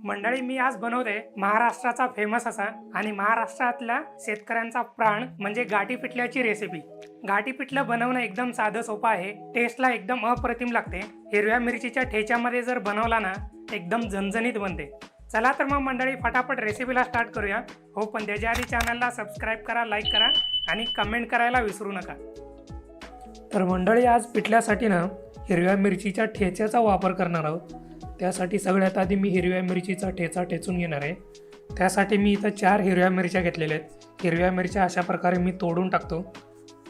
मंडळी, मी आज बनवते महाराष्ट्राचा फेमस असा आणि महाराष्ट्रातल्या शेतकऱ्यांचा प्राण म्हणजे गाठी पिठल्याची रेसिपी। गाठी पिठलं बनवणं एकदम साधं सोपं आहे, टेस्टला एकदम अप्रतिम लागते। हिरव्या मिरचीच्या ठेच्यामध्ये जर बनवला ना एकदम झणझणीत बनते। चला तर मग मंडळी फटाफट रेसिपीला स्टार्ट करूया। हो पण त्याच्या आधी चॅनलला सबस्क्राइब करा, लाईक करा आणि कमेंट करायला विसरू नका। तर मंडळी, आज पिठल्यासाठी ना हिरव्या मिरचीच्या ठेच्याचा वापर करणार आहोत। त्यासाठी सगळ्यात आधी मी हिरव्या मिरचीचा ठेचा ठेचून घेणार आहे। त्यासाठी मी इथं 4 हिरव्या मिरच्या घेतलेल्या आहेत। हिरव्या मिरच्या अशा प्रकारे मी तोडून टाकतो।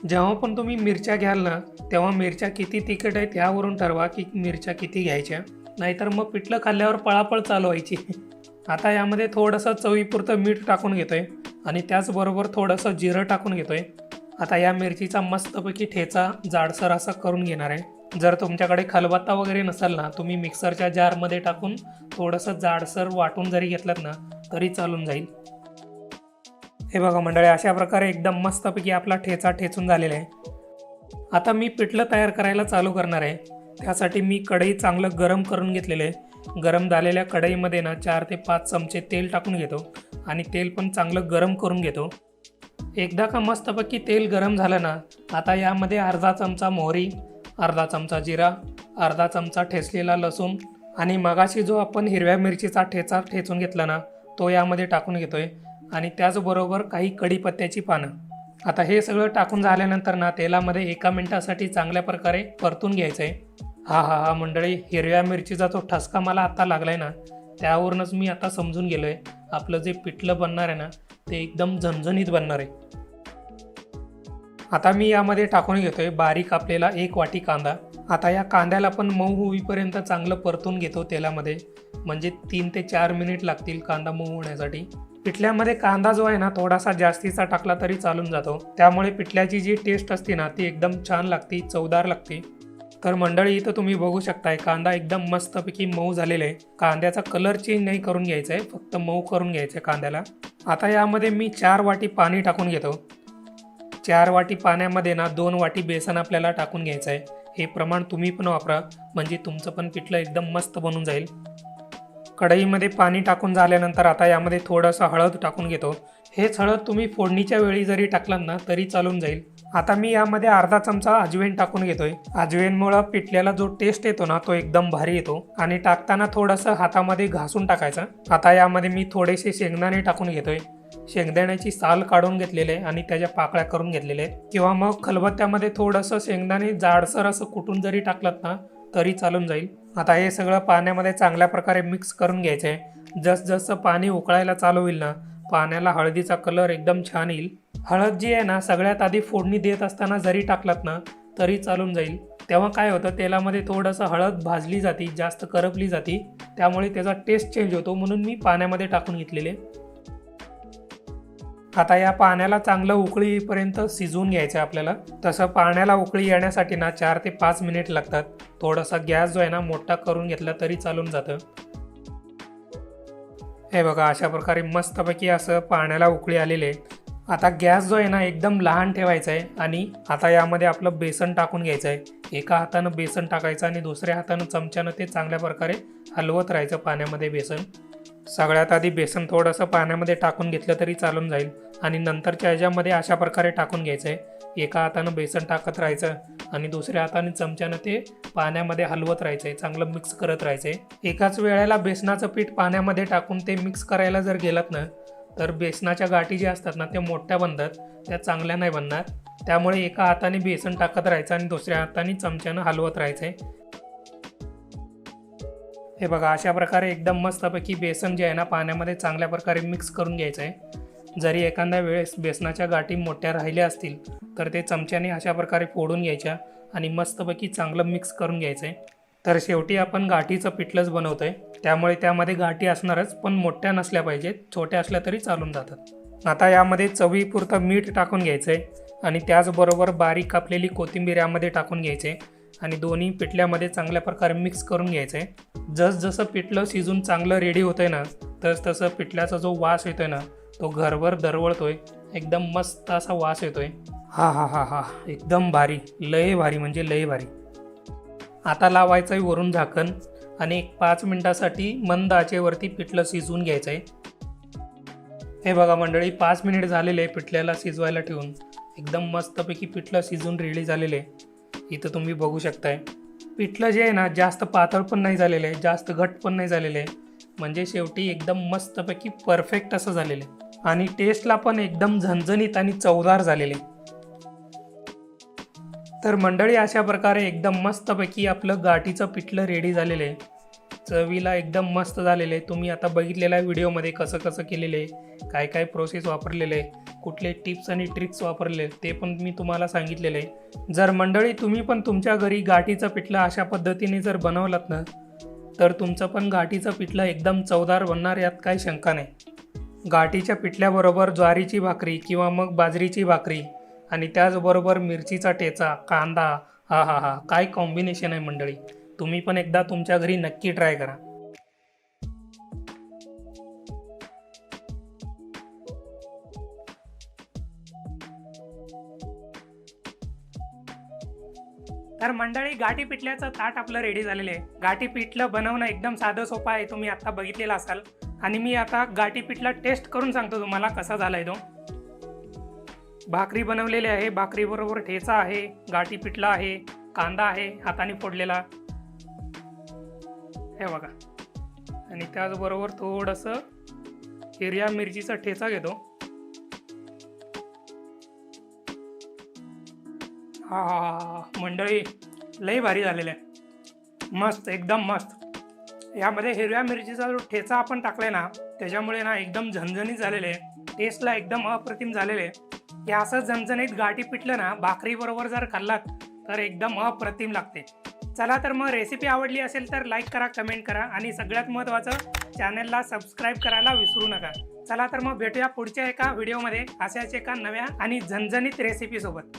जेव्हा पण तुम्ही मिरच्या घ्याल ना तेव्हा मिरच्या किती तिखट आहेत यावरून ठरवा की मिरच्या किती घ्यायच्या, नाहीतर मग पिठलं खाल्ल्यावर पळापळ चालू व्हायची। आता यामध्ये थोडंसं चवीपुरतं मीठ टाकून घेतोय आणि त्याचबरोबर थोडंसं जिरं टाकून घेतोय। आता या मिरचीचा मस्तपैकी ठेचा जाडसर असा करून घेणार आहे। जर तुमच्याकडे खलबत्ता वगैरे नसेल ना, तुम्ही मिक्सरच्या जारमध्ये टाकून थोडंसं जाडसर वाटून जरी घेतलात ना तरी चालून जाईल। हे बघा मंडळी, अशा प्रकारे एकदम मस्तपैकी आपला ठेचा ठेचून झालेला आहे। आता मी पिठलं तयार करायला चालू करणार आहे। त्यासाठी मी कढई चांगलं गरम करून घेतलेलं आहे। गरम झालेल्या कढईमध्ये ना 4 ते 5 चमचे तेल टाकून घेतो आणि तेल पण चांगलं गरम करून घेतो। एकदा का मस्तपैकी तेल गरम झालं ना, आता यामध्ये अर्धा चमचा मोहरी, अर्धा चमचा जिरा, अर्धा चमचा ठेचलेला लसूण आणि मगाशी जो आपण हिरव्या मिरचीचा ठेचा ठेचून घेतला ना तो यामध्ये टाकून घेतोय आणि त्याचबरोबर काही कढीपत्त्याची पानं। आता हे सगळं टाकून झाल्यानंतर ना तेलामध्ये 1 मिनिटासाठी चांगल्या प्रकारे परतून घ्यायचं आहे। हा मंडळी, हिरव्या मिरचीचा जो ठसका मला आता लागलाय ना त्यावरूनच मी आता समजून गेलोय आपलं जे पिठलं बनणार आहे ना ते एकदम झणझणीत बनणार आहे। आता मी यामध्ये टाकून घेतोय बारीक कापलेला 1 वाटी कांदा। आता या कांद्याला पण मऊ होईपर्यंत चांगलं परतून घेतो तेलामध्ये, म्हणजे 3 ते 4 मिनिट लागतील कांदा मऊ होण्यासाठी। पिठल्यामध्ये कांदा जो आहे ना थोडासा जास्तीचा टाकला तरी चालून जातो, त्यामुळे पिठल्याची जी टेस्ट असते ना ती एकदम छान लागते, चवदार लागते। तर मंडळी, इथं तुम्ही बघू शकताय कांदा एकदम मस्तपैकी मऊ झालेला आहे। कांद्याचा कलर चेंज नाही करून घ्यायचा आहे, फक्त मऊ करून घ्यायचं आहे कांद्याला। आता यामध्ये मी 4 वाटी पाणी टाकून घेतो। 4 वाटी पाण्यामध्ये ना 2 वाटी बेसन आपल्याला टाकून घ्यायचं आहे। हे प्रमाण तुम्ही पण वापरा, म्हणजे तुमचं पण पिठलं एकदम मस्त बनून जाईल। कढईमध्ये पाणी टाकून झाल्यानंतर आता यामध्ये थोडंसं हळद टाकून घेतो। हेच हळद तुम्ही फोडणीच्या वेळी जरी टाकलात ना तरी चालून जाईल। आता मी यामध्ये अर्धा चमचा अजवाईन टाकून घेतोय। अजवाईनमुळे पिठल्याला जो टेस्ट येतो ना तो एकदम भारी येतो आणि टाकताना थोडंसं हातामध्ये घासून टाकायचं। आता यामध्ये मी थोडेसे शेंगदाणे टाकून घेतोय। शेंगदाण्याची साल काढून घेतलेले आणि त्याच्या पाकळ्या करून घेतलेले, किंवा मग खलबत्त्यामध्ये थोडंसं शेंगदाणे जाडसर असं कुटून जरी टाकलात ना तरी चालून जाईल। आता हे सगळं पाण्यामध्ये चांगल्या प्रकारे मिक्स करून घ्यायचं आहे। जसं पाणी उकळायला चालू होईल ना पाण्याला हळदीचा कलर एकदम छान येईल। हळद जी आहे ना सगळ्यात आधी फोडणी देत असताना जरी टाकलात ना तरी चालून जाईल। तेव्हा काय होतं, तेलामध्ये थोडंसं हळद भाजली जाते, जास्त करपली जाते, त्यामुळे त्याचा टेस्ट चेंज होतो, म्हणून मी पाण्यामध्ये टाकून घेतलेले। आता या पाण्याला चांगलं उकळी येईपर्यंत शिजवून घ्यायचं आहे आपल्याला। तसं पाण्याला उकळी येण्यासाठी ना 4 ते 5 मिनिट लागतात। थोडासा गॅस जो आहे ना मोठा करून घेतला तरी चालून जातं। हे बघा, अशा प्रकारे मस्तपैकी असं पाण्याला उकळी आलेली आहे। आता गॅस जो आहे ना एकदम लहान ठेवायचा आहे आणि आता यामध्ये आपलं बेसन टाकून घ्यायचं आहे। एका हातानं बेसन टाकायचं आणि दुसऱ्या हातानं चमच्यानं ते चांगल्या प्रकारे हलवत राहायचं पाण्यामध्ये बेसन। सगळ्यात आधी बेसन थोडंसं पाण्यामध्ये टाकून घेतलं तरी चालून जाईल आणि नंतरच्या ह्याच्यामध्ये अशा प्रकारे टाकून घ्यायचं आहे। एका हातानं बेसन टाकत राहायचं आणि दुसऱ्या हाताने चमच्यानं ते पाण्यामध्ये हलवत राहायचं आहे, चांगलं मिक्स करत राहायचं आहे। एकाच वेळेला बेसनाचं पीठ पाण्यामध्ये टाकून ते मिक्स करायला जर गेलात ना तर बेसनाच्या गाठी ज्या असतात ना त्या मोठ्या बनतात, त्या चांगल्या नाही बनणार। त्यामुळे एका हाताने बेसन टाकत राहायचं आणि दुसऱ्या हाताने चमच्यानं हलवत राहायचं आहे। हे बघा, अशा प्रकारे एकदम मस्तपैकी बेसन जे आहे ना पाण्यामध्ये चांगल्या प्रकारे मिक्स करून घ्यायचं आहे। जरी एखाद्या वेळेस बेसनाच्या गाठी मोठ्या राहिल्या असतील तर ते चमच्याने अशा प्रकारे फोडून घ्यायच्या आणि मस्तपैकी चांगलं मिक्स करून घ्यायचं आहे। तर शेवटी आपण गाठीचं पिठलंच बनवतोय, त्यामुळे त्यामध्ये गाठी असणारच, पण मोठ्या नसल्या पाहिजेत, छोट्या असल्या तरी चालून जातात। आता यामध्ये चवीपुरतं मीठ टाकून घ्यायचं आहे आणि त्याचबरोबर बारीक कापलेली कोथिंबीर यामध्ये टाकून घ्यायचे आहे आणि दोन्ही पिठल्यामध्ये चांगल्या प्रकारे मिक्स करून घ्यायचं आहे। जसं पिठलं शिजून चांगलं रेडी होतंय ना तसं पिठल्याचा जो वास येतोय ना तो घरभर दरवळतोय, एकदम मस्त असा वास येतोय। हा, एकदम भारी, लय भारी म्हणजे लय भारी। आता लावायचं आहे वरून झाकण आणि 5 मिनिटासाठी मंद आचेवरती पिठलं शिजवून घ्यायचं आहे. हे बघा मंडळी, 5 मिनिट झालेले पिठल्याला शिजवायला ठेवून. एकदम मस्तपैकी पिठलं शिजून रेडी झालेलं आहे. इथं तुम्ही बघू शकताय पिठलं जे आहे ना, जास्त पातळ पण नाही झालेलं आहे, जास्त घट्ट पण नाही झालेलं आहे. म्हणजे शेवटी एकदम मस्तपैकी परफेक्ट असं झालेलं आहे आणि टेस्टला पण एकदम झणझणीत आणि चवदार झालेले. तर मंडळी, अशा प्रकारे एकदम मस्तपैकी आपलं गाठीचं पिठलं रेडी झालेलं आहे. चवीला एकदम मस्त झालेलं आहे. तुम्ही आता बघितलेल्या व्हिडिओमध्ये कसं कसं केलेलं आहे, काय काय प्रोसेस वापरलेलं आहे, कुठले टिप्स आणि ट्रिक्स वापरले ते पण मी तुम्हाला सांगितलेलं आहे. जर मंडळी तुम्ही पण तुमच्या घरी गाठीचं पिठलं अशा पद्धतीने जर बनवलात ना, तर तुमचं पण गाठीचं पिठलं एकदम चवदार बनणार, यात काही शंका नाही. गाठीच्या पिठल्याबरोबर ज्वारीची भाकरी किंवा मग बाजरीची भाकरी आणि त्याचबरोबर मिरचीचा ठेचा, कांदा, हा हा हा, काय कॉम्बिनेशन आहे मंडळी. तुम्ही पण एकदा तुमच्या घरी नक्की ट्राय करा. तर मंडळी, गाठी पिठल्याचं ताट आपलं रेडी झालेलं आहे. गाठी पिठलं बनवणं एकदम साधं सोपं आहे, तुम्ही आता बघितलेलं असाल. आणि मी आता गाठी पिठला टेस्ट करून सांगतो तुम्हाला कसा झालाय तो. भाकरी बनवलेली आहे, भाकरी बरोबर ठेचा आहे, गाठी पिठला आहे, कांदा आहे हाताने फोडलेला, हे बघा. आणि त्याचबरोबर थोडंसं हिरव्या मिरचीचा ठेचा घेतो. हा मंडळी, लई भारी झालेलं आहे, मस्त, एकदम मस्त. यामध्ये हिरव्या मिरचीचा जो ठेचा आपण टाकलाय ना, त्याच्यामुळे ना एकदम झणझणीत झालेले आहे, टेस्टला एकदम अप्रतिम झालेले आहे. हे असं झणझणीत गाठी पिठलं ना भाकरी बरोबर जर खाल्लात तर एकदम अप्रतिम लागते. चला तर मग, रेसिपी आवडली असेल तर लाईक करा, कमेंट करा आणि सगळ्यात महत्त्वाचं चॅनलला सबस्क्राईब करायला विसरू नका. चला तर मग, भेटूया पुढच्या एका व्हिडिओमध्ये अशाच एका नव्या आणि झणझणीत रेसिपी सोबत.